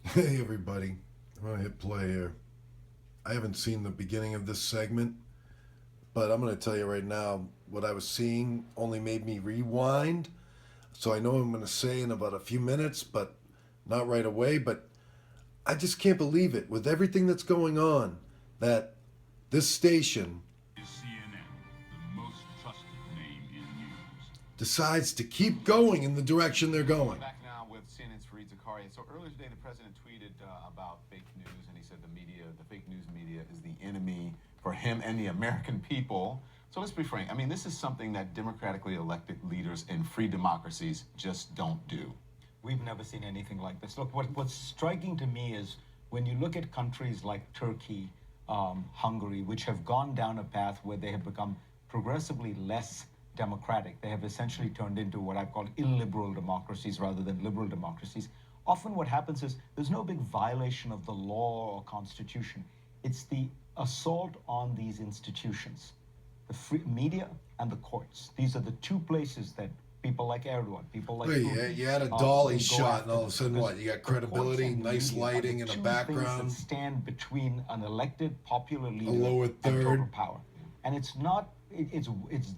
Hey everybody, I'm gonna hit play here. I haven't seen the beginning of this segment, but I'm gonna tell you right now what I was seeing only made me rewind. So I know I'm gonna say in about a few minutes, but not right away. But I just can't believe it with everything that's going on that this station Is CNN, the most trusted name in news. decides to keep going in the direction they're going. Back now with CNN's Fareed Zakaria. So earlier today, the president tweeted about fake news, and he said the fake news media, is the enemy for him and the American people. So let's be frank. I mean, this is something that democratically elected leaders in free democracies just don't do. We've never seen anything like this. Look, what's striking to me is when you look at countries like Turkey, Hungary, which have gone down a path where they have become progressively less democratic. They have essentially turned into what I call illiberal democracies rather than liberal democracies. Often what happens is there's no big violation of the law or constitution. It's the assault on these institutions, the free media and the courts. These are the two places that people like Erdogan, people like Wait, Putin, you had a will dolly go shot, after and all of a this sudden, because what? You got the courts credibility, and the nice media are the lighting in the two things background. that stand between an elected popular leader lower and third. total power. And it's not. It's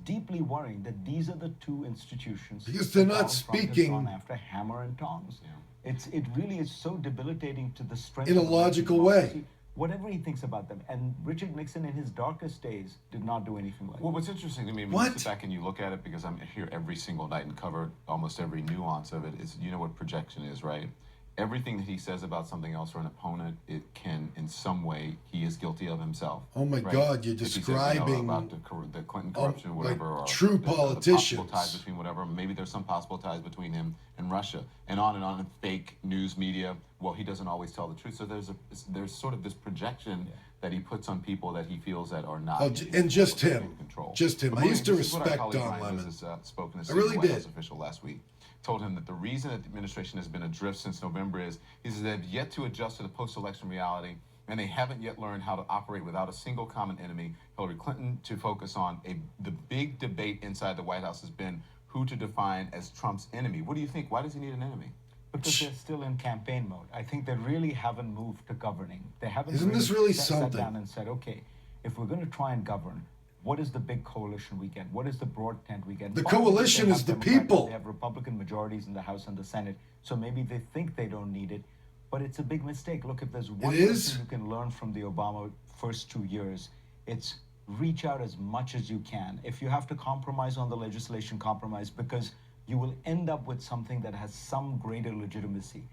deeply worrying that these are the two institutions Because they're that not Donald Trump has speaking- gone after hammer and tongs. It really is so debilitating to the strength In a of American logical way. democracy, whatever he thinks about them. And Richard Nixon, in his darkest days, did not do anything like Well, that. what's interesting to me when What? you sit back and you look at it, because I'm here every single night and cover almost every nuance of it, is you know what projection is, right? Everything that he says about something else or an opponent, it can, in some way, he is guilty of himself. Oh my right? God, you're If he says, describing about the Clinton corruption or like whatever, or true the politicians. possible ties between whatever. Maybe there's some possible ties between him and Russia, and on and on. And fake news media. Well, he doesn't always tell the truth. So there's sort of this projection that he puts on people that he feels that are not. Oh, and just in him. control. Just him. But I Maureen, used to this is what our respect colleague Don Ryan Lemon. Business, spoken to I really a White House did. official last week. Told him that the reason that the administration has been adrift since November is he says they've yet to adjust to the post-election reality, and they haven't yet learned how to operate without a single common enemy. Hillary Clinton to focus on the big debate inside the White House has been who to define as Trump's enemy. What do you think? Why does he need an enemy? Because they're still in campaign mode. I think they really haven't moved to governing. They haven't. Isn't this really sat something? down and said, okay, if we're going to try and govern, what is the big coalition we get? What is the broad tent we get? The Part of it coalition they is have the Democrats, people. They have Republican majorities in the House and the Senate, so maybe they think they don't need it, but it's a big mistake. Look, if there's one is? thing you can learn from the Obama first 2 years, it's reach out as much as you can. If you have to compromise on the legislation, compromise, because you will end up with something that has some greater legitimacy.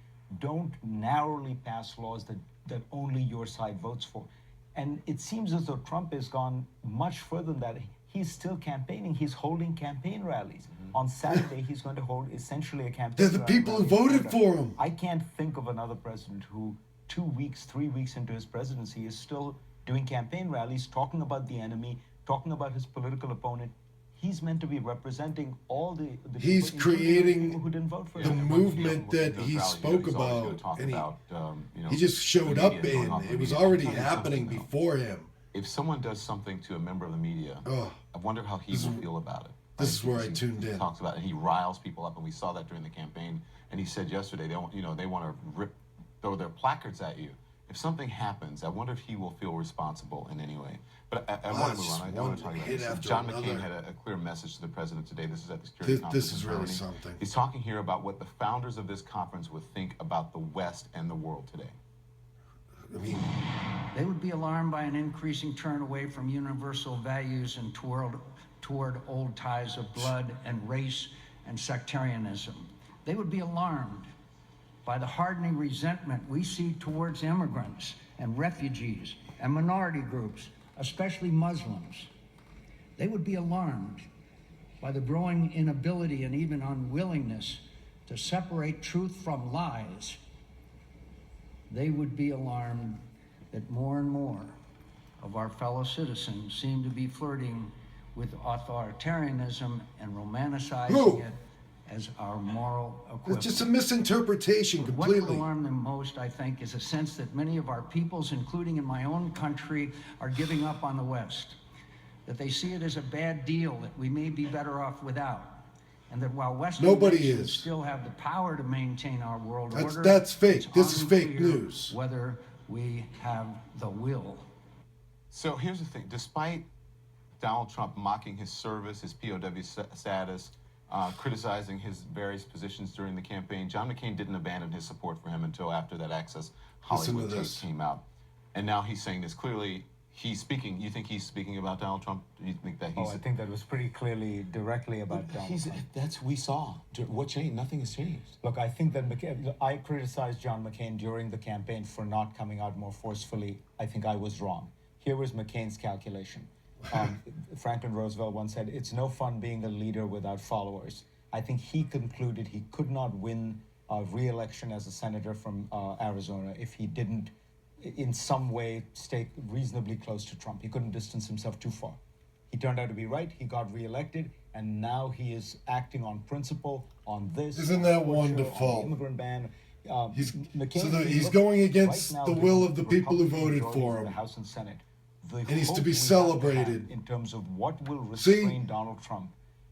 Don't narrowly pass laws that only your side votes for. And it seems as though Trump has gone much further than that. He's still campaigning. He's holding campaign rallies. On Saturday, he's going to hold essentially a campaign They're the rally people who in voted Florida. for him. I can't think of another president who 2 weeks, 3 weeks into his presidency is still doing campaign rallies, talking about the enemy, talking about his political opponent. He's meant to be representing all the He's people, including the creating people who didn't vote for the him. movement In that those he rallies, spoke he's always gonna about, talk and about, he just showed the up media, going in. off the It was media. already I'll tell you happening something, though. before him. If someone does something to a member of the media, Ugh. I wonder how he will feel about it. This is where I Because tuned he in. talks about it, and he riles people up, and we saw that during the campaign. And he said yesterday, they want to throw their placards at you. If something happens, I wonder if he will feel responsible in any way. But I want to move on. I want to talk about hit this. after John another. McCain had a clear message to the president today. This is at the security conference. This is in really Germany. something. He's talking here about what the founders of this conference would think about the West and the world today. I mean, They would be alarmed by an increasing turn away from universal values and toward old ties of blood and race and sectarianism. They would be alarmed by the hardening resentment we see towards immigrants and refugees and minority groups, especially Muslims. They would be alarmed by the growing inability and even unwillingness to separate truth from lies. They would be alarmed that more and more of our fellow citizens seem to be flirting with authoritarianism and romanticizing Who? it as our moral equivalent. it's just a misinterpretation What would completely. alarm them most, I think, is a sense that many of our peoples, including in my own country, are giving up on the West, that they see it as a bad deal that we may be better off without, and that while Western Nobody nations is. still have the power to maintain our world order, That's fake. it's This is fake unclear news. whether we have the will. So here's the thing: despite Donald Trump mocking his service, his POW status, criticizing his various positions during the campaign, John McCain didn't abandon his support for him until after that Access Hollywood tape this. came out. And now he's saying this clearly. He's speaking. You think he's speaking about Donald Trump? Do you think that he's? I think that was pretty clearly directly about Donald Trump. That's we saw. What changed? Nothing has changed. Look, I think that I criticized John McCain during the campaign for not coming out more forcefully. I think I was wrong. Here was McCain's calculation. Franklin Roosevelt once said, "It's no fun being a leader without followers." I think he concluded he could not win re-election as a senator from Arizona if he didn't, in some way, stay reasonably close to Trump. He couldn't distance himself too far. He turned out to be right. He got re-elected, and now he is acting on principle on this. Isn't that on torture, wonderful? on the immigrant ban. He's McCain, he's look, going against right now, the given will of the people who Republican voted majority for in the him. House and Senate. And he's to hope be we have celebrated. in terms of what will See? restrain Donald Trump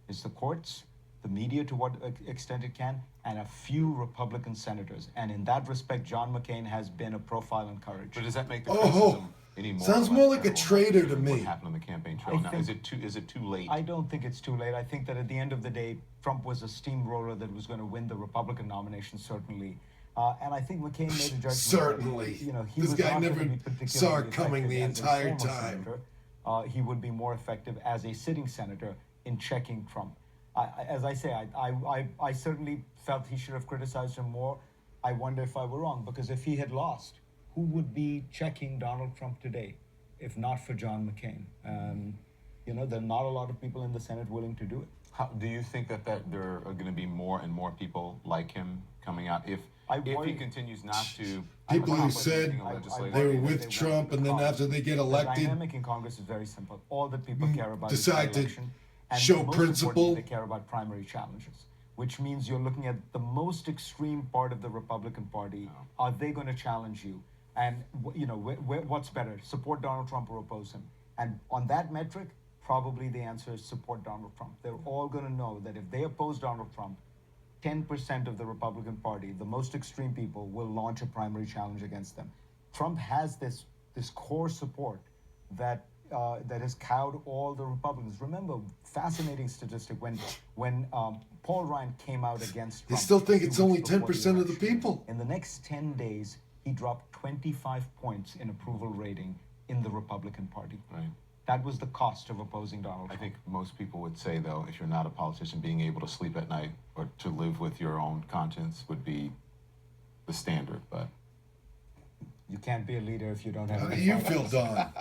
is the courts, the media to what extent it can, and a few Republican senators. And in that respect, John McCain has been a profile in courage. But does that make the Oh, criticism any more? sounds or less more like a credible traitor to what me. happened on the campaign trail? I Now, think- is it too late? I don't think it's too late. I think that at the end of the day, Trump was a steamroller that was going to win the Republican nomination, certainly. And I think McCain made a judgment. Certainly. That, he This was guy not never going to be particularly saw it coming the effective as a entire former time. senator. He would be more effective as a sitting senator in checking Trump. As I say, I certainly felt he should have criticized him more. I wonder if I were wrong, because if he had lost, who would be checking Donald Trump today, if not for John McCain? There are not a lot of people in the Senate willing to do it. Do you think that there are going to be more and more people like him coming out if he worry- continues not to? People who accomplish said anything legislative? they were worry that with they won't Trump, and then because after they get The elected, dynamic in Congress is very simple. All that people care about decide is to the election. And show most principle. importantly, they care about primary challenges, which means you're looking at the most extreme part of the Republican Party. Are they going to challenge you? And what's better, support Donald Trump or oppose him? And on that metric, probably the answer is support Donald Trump. They're all going to know that if they oppose Donald Trump, 10% of the Republican Party, the most extreme people, will launch a primary challenge against them. Trump has this core support that has cowed all the Republicans. Remember, fascinating statistic, when Paul Ryan came out against They Trump, still think 2 it's weeks only before 10% of the election, people. in the next 10 days, he dropped 25 points in approval rating in the Republican Party. Right. That was the cost of opposing Donald I Trump. think most people would say, though, if you're not a politician, being able to sleep at night or to live with your own conscience would be the standard. But You can't be a leader if you don't have how do any you finance. feel, Don?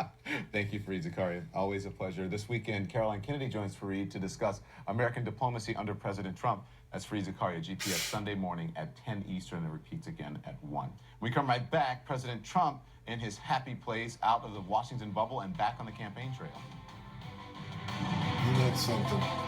thank you, Fareed Zakaria. Always a pleasure. This weekend, Caroline Kennedy joins Fareed to discuss American diplomacy under President Trump. That's Fareed Zakaria, GPS, Sunday morning at 10 Eastern, and repeats again at 1. When we come right back, President Trump in his happy place, out of the Washington bubble and back on the campaign trail. You know something.